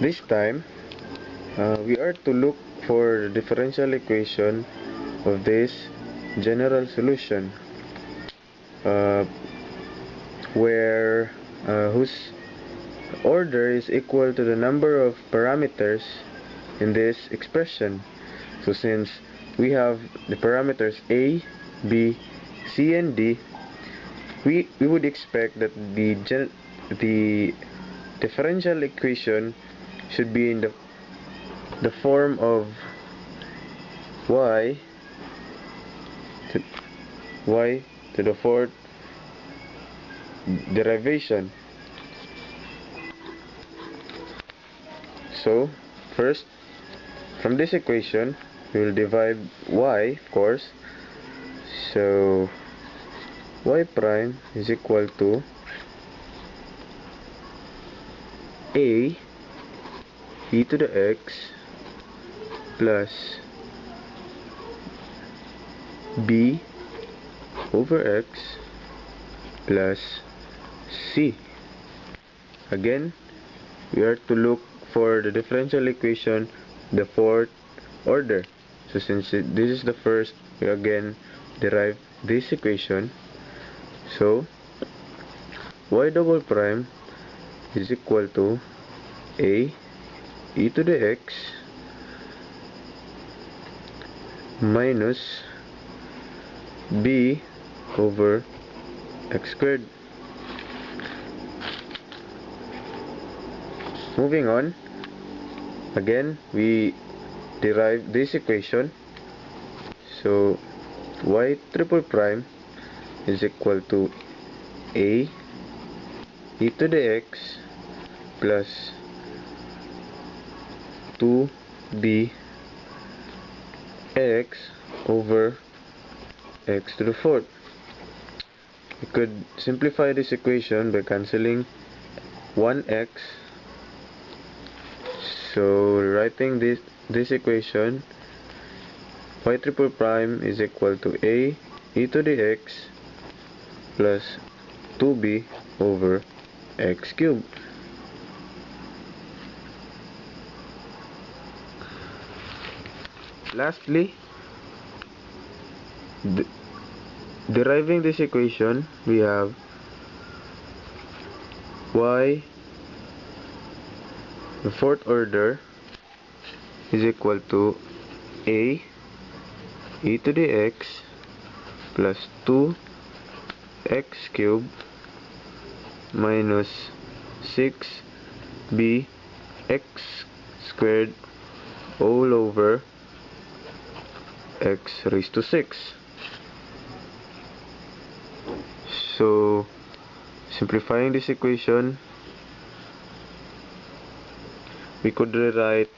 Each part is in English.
This time, we are to look for the differential equation of this general solution, uh, where whose order is equal to the number of parameters in this expression. So since we have the parameters a, b, c, and d, we would expect that the differential equation should be in the form of y to the fourth derivation. So first, from this equation we will divide y, of course. So y prime is equal to a e to the x plus b over x plus c. Again, we are to look for the differential equation the fourth order. So since this is the first, we again derive this equation. So y double prime is equal to a e to the x minus b over x squared. Moving on, again we derive this equation. So y triple prime is equal to a e to the x plus 2b x over x to the fourth. We could simplify this equation by cancelling 1x. So writing this equation, y triple prime is equal to a e to the x plus 2b over x cubed. Lastly, deriving this equation, we have y the fourth order is equal to a e to the x plus 2x cubed minus 6b x squared all over x raised to 6. So simplifying this equation, we could rewrite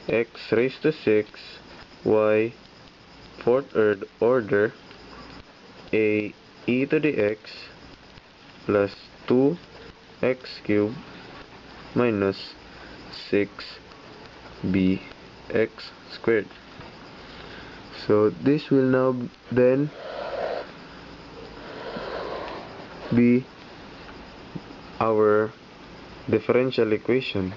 x raised to 6 y fourth order a e to the x plus 2x cubed minus 6b x squared. So this will now then be our differential equation.